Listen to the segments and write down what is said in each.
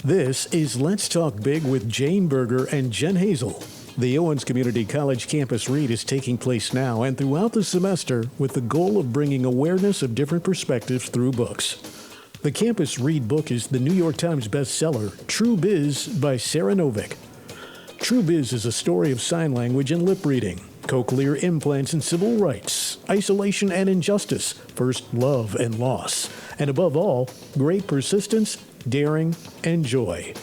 This is Let's Talk Big with Jane Berger and Jen Hazel. The Owens Community College campus read is taking place now and throughout the semester with the goal of bringing awareness of different perspectives through books. The campus read book is the New York Times bestseller, Tru Biz by Sara Novic. Tru Biz is a story of sign language and lip reading, cochlear implants and civil rights, isolation and injustice, first love and loss, and above all, great persistence, daring, and joy.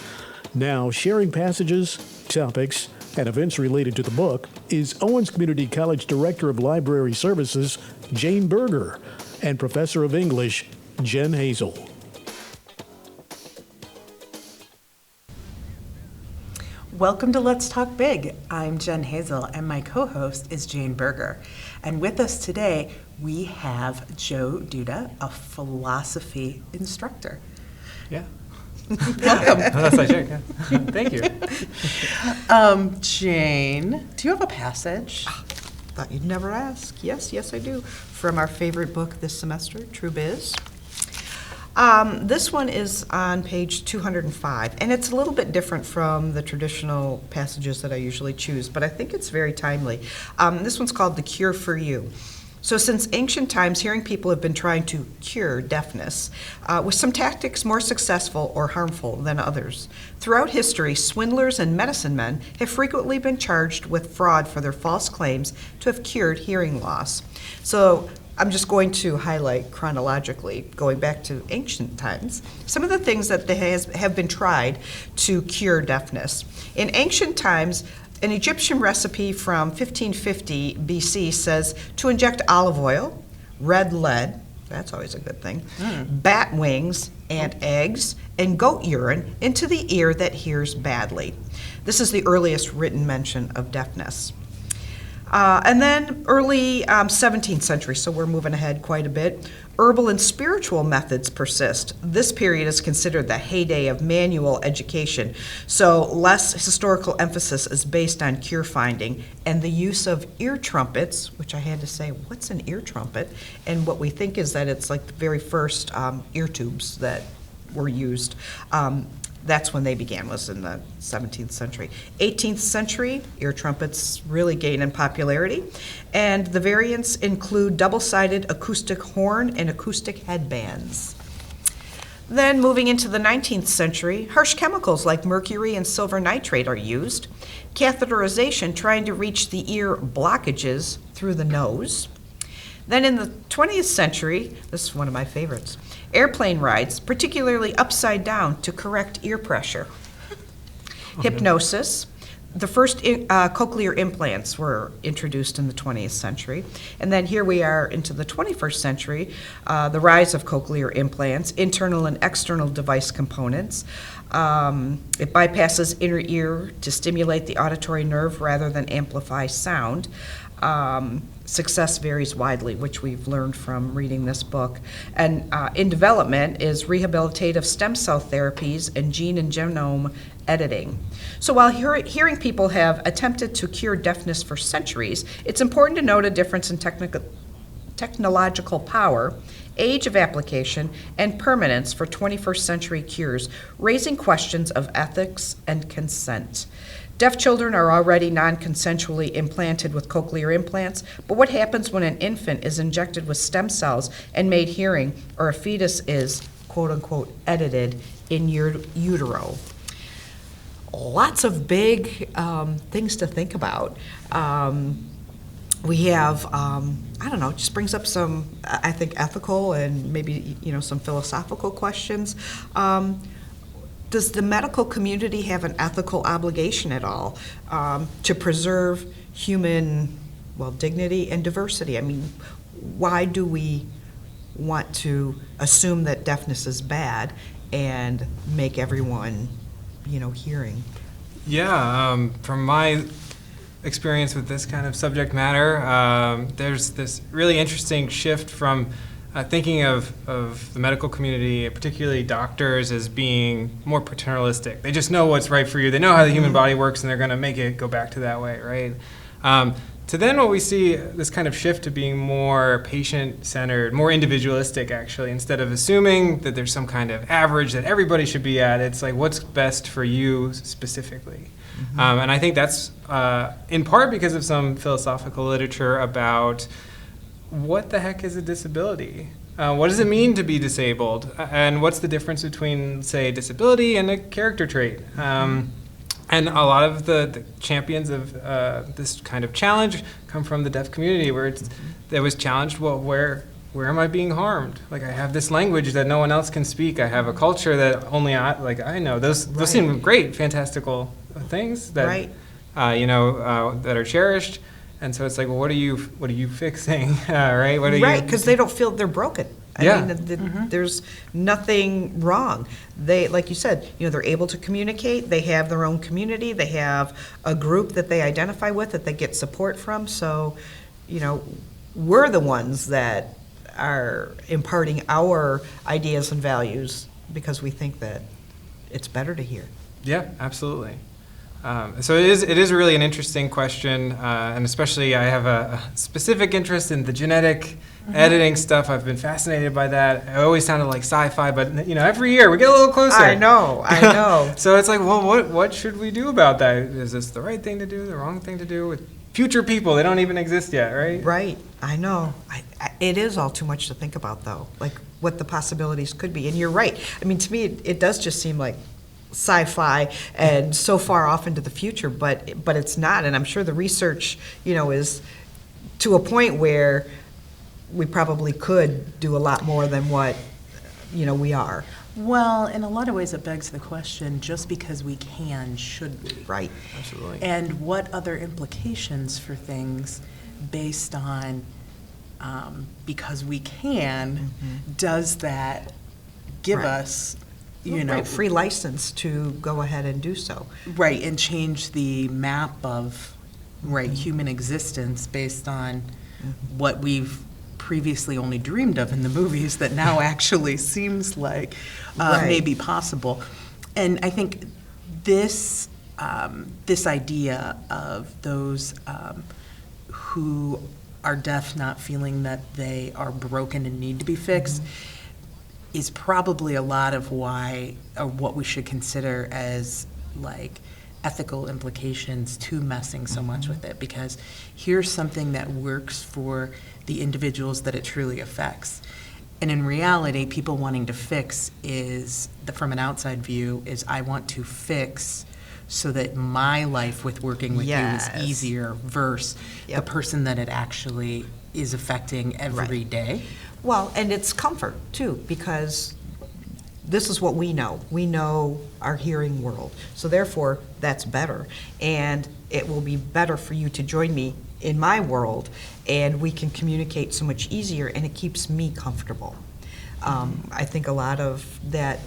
Now, sharing passages, topics, and events related to the book is Owens Community College Director of Library Services, Jane Berger, and Professor of English, Jen Hazel. Welcome to Let's Talk Big. I'm Jen Hazel, and my co-host is Jane Berger. And with us today, we have Joe Duda, a philosophy instructor. Yeah. Welcome. That's like, yeah. Thank you. Jane, do you have a passage? Thought you'd never ask. Yes, I do. From our favorite book this semester, Tru Biz. This one is on page 205, and it's a little bit different from the traditional passages that I usually choose, but I think it's very timely. This one's called The Cure for You. So since ancient times, hearing people have been trying to cure deafness, with some tactics more successful or harmful than others. Throughout history, swindlers and medicine men have frequently been charged with fraud for their false claims to have cured hearing loss. So I'm just going to highlight chronologically, going back to ancient times, some of the things that have been tried to cure deafness. In ancient times, an Egyptian recipe from 1550 BC says to inject olive oil, red lead, that's always a good thing, bat wings and eggs, and goat urine into the ear that hears badly. This is the earliest written mention of deafness. And then early 17th century, so we're moving ahead quite a bit, herbal and spiritual methods persist. This period is considered the heyday of manual education, so less historical emphasis is based on cure finding and the use of ear trumpets, which I had to say, what's an ear trumpet? And what we think is that it's like the very first ear tubes that were used. That's when they began, was in the 17th century. 18th century, ear trumpets really gain in popularity, and the variants include double-sided acoustic horn and acoustic headbands. Then moving into the 19th century, harsh chemicals like mercury and silver nitrate are used. Catheterization, trying to reach the ear blockages through the nose. Then in the 20th century, this is one of my favorites, airplane rides, particularly upside down to correct ear pressure. Hypnosis. The first cochlear implants were introduced in the 20th century. And then here we are into the 21st century, the rise of cochlear implants, internal and external device components. It bypasses inner ear to stimulate the auditory nerve rather than amplify sound. Success varies widely, which we've learned from reading this book. And in development is rehabilitative stem cell therapies and gene and genome editing. So while hearing people have attempted to cure deafness for centuries, it's important to note a difference in technological power, age of application, and permanence for 21st century cures, raising questions of ethics and consent. Deaf children are already non-consensually implanted with cochlear implants, but what happens when an infant is injected with stem cells and made hearing, or a fetus is, quote-unquote, edited in utero? Lots of big things to think about. We have, it just brings up some, I think, ethical and maybe, some philosophical questions. Does the medical community have an ethical obligation at all to preserve human, dignity and diversity? I mean, why do we want to assume that deafness is bad and make everyone, hearing? Yeah, from my experience with this kind of subject matter, there's this really interesting shift from thinking of the medical community, particularly doctors, as being more paternalistic. They just know what's right for you. They know how the human body works, and they're going to make it go back to that way, right? to then what we see, this kind of shift to being more patient-centered, more individualistic, actually. Instead of assuming that there's some kind of average that everybody should be at, it's like, what's best for you specifically? And I think that's in part because of some philosophical literature about what the heck is a disability? What does it mean to be disabled? And what's the difference between, say, disability and a character trait? And a lot of the champions of this kind of challenge come from the deaf community, where it was challenged, well, where am I being harmed? Like, I have this language that no one else can speak. I have a culture that only I know. Those seem great, fantastical things that that are cherished. And so it's like, well, what are you fixing, right? Right, because they don't feel they're broken. I mean, there's nothing wrong. They, like you said, they're able to communicate. They have their own community. They have a group that they identify with, that they get support from. So, we're the ones that are imparting our ideas and values because we think that it's better to hear. Yeah, absolutely. So it is really an interesting question, and especially I have a specific interest in the genetic editing stuff. I've been fascinated by that. It always sounded like sci-fi, but every year we get a little closer. I know. So it's like, well, what should we do about that? Is this the right thing to do, the wrong thing to do with future people? They don't even exist yet, right? Right. I know. It is all too much to think about, though, like what the possibilities could be. And you're right. I mean, to me, it does just seem like sci-fi and so far off into the future, but it's not. And I'm sure the research, is to a point where we probably could do a lot more than what, we are. Well, in a lot of ways, it begs the question, just because we can, should we? Right. Absolutely. And what other implications for things based on, because we can, does that give us, free license to go ahead and do so. Right, and change the map of, human existence based on what we've previously only dreamed of in the movies that now actually seems like may be possible. And I think this idea of those who are deaf not feeling that they are broken and need to be fixed is probably a lot of why, or what we should consider as ethical implications to messing so much with it, because here's something that works for the individuals that it truly affects. And in reality, people wanting to fix from an outside view, is I want to fix so that my life with working with you is easier versus the person that it actually is affecting every day. Well, and it's comfort, too, because this is what we know. We know our hearing world. So therefore, that's better. And it will be better for you to join me in my world, and we can communicate so much easier, and it keeps me comfortable. I think a lot of that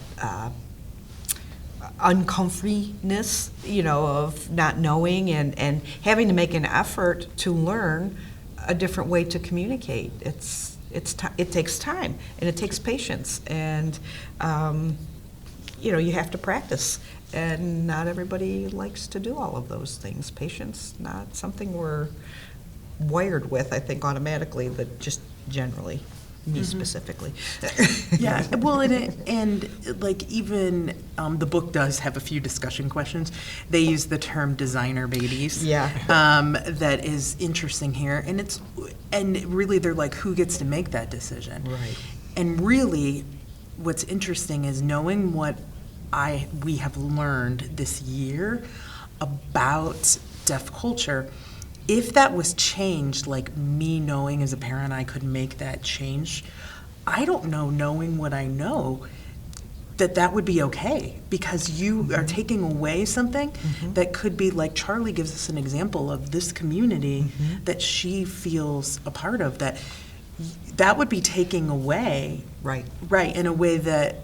uncomfortableness, of not knowing and having to make an effort to learn a different way to communicate. It takes time, and it takes patience, and you have to practice, and not everybody likes to do all of those things. Patience, not something we're wired with, I think, automatically, but just generally, me specifically. Yeah, well, and even the book does have a few discussion questions. They use the term designer babies. Yeah. That is interesting here, and really they're like, who gets to make that decision? Right. And really, what's interesting is knowing what we have learned this year about deaf culture. If that was changed, like me knowing as a parent I could make that change, I don't know, knowing what I know, that would be okay, because you are taking away something that could be, like Charlie gives us an example of this community that she feels a part of, that would be taking away, right, in a way that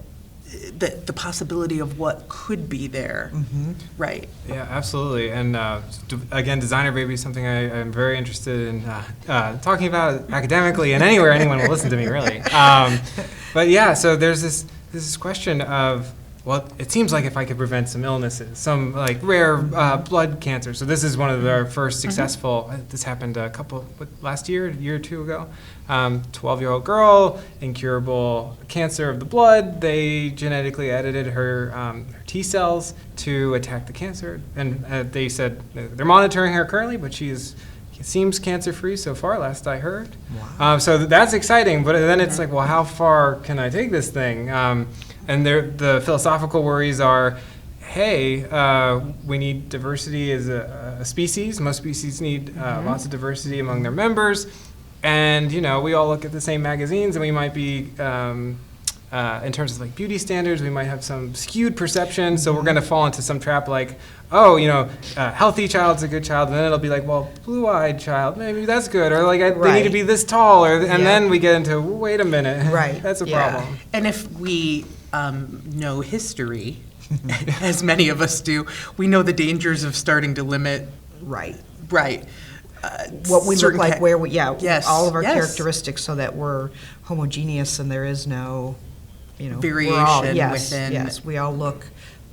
the possibility of what could be there, right? Yeah, absolutely. And again, designer baby is something I'm very interested in talking about academically and anywhere anyone will listen to me, really. But yeah, so there's this question of, well, it seems like if I could prevent some illnesses, some like rare blood cancer. So this is one of their first successful. This happened last year, a year or two ago. 12-year-old girl, incurable cancer of the blood. They genetically edited her T cells to attack the cancer, and they said they're monitoring her currently, but seems cancer-free so far, last I heard. Wow. So that's exciting, but then it's like, well, how far can I take this thing? And the philosophical worries are, hey, we need diversity as a species. Most species need lots of diversity among their members. And, we all look at the same magazines, and we might be, in terms of like beauty standards, we might have some skewed perception. So we're going to fall into some trap like, healthy child's a good child. And then it'll be like, well, blue-eyed child, maybe that's good. Or like, they need to be this tall. And then we get into, wait a minute. Right. That's a problem. And if we know history, as many of us do, we know the dangers of starting to limit. Right. What we look like, where we, all of our yes. characteristics, so that we're homogeneous and there is no, variation within. within. Yes, we all look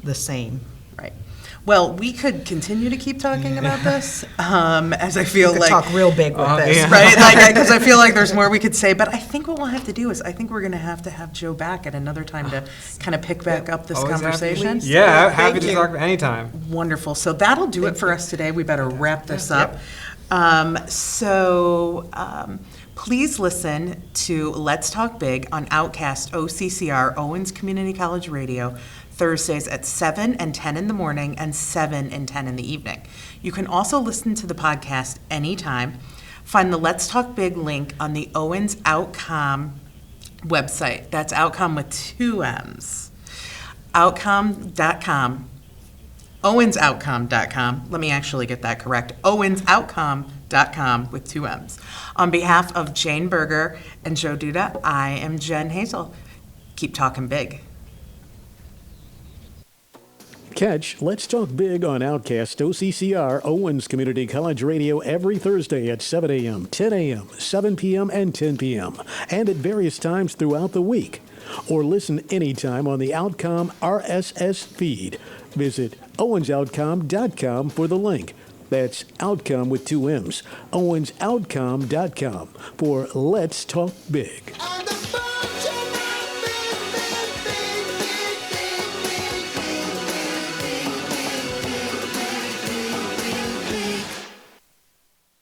the same. Right. Well, we could continue to keep talking about this, as I feel We could like talk real big with this. Yeah. right? Because I feel like there's more we could say. But I think what we'll have to do is, I think we're going to have Joe back at another time to kind of pick back up this Always conversation. Yeah, happy Thank to you. talk anytime. Wonderful. So that'll do it for us today. We better wrap this up. Please listen to Let's Talk Big on Outcast OCCR, Owens Community College Radio, Thursdays at 7 and 10 in the morning and 7 and 10 in the evening. You can also listen to the podcast anytime. Find the Let's Talk Big link on the Owens Outcome website. That's Outcome with 2 M's. Outcome.com. OwensOutcome.com. Let me actually get that correct. OwensOutcome.com with 2 M's. On behalf of Jane Berger and Joe Duda, I am Jen Hazel. Keep talking big. Catch Let's Talk Big on Outcast OCCR Owens Community College Radio every Thursday at 7 a.m., 10 a.m., 7 p.m., and 10 p.m., and at various times throughout the week. Or listen anytime on the Outcome RSS feed. Visit OwensOutcome.com for the link. That's Outcome with 2 M's. OwensOutcome.com for Let's Talk Big.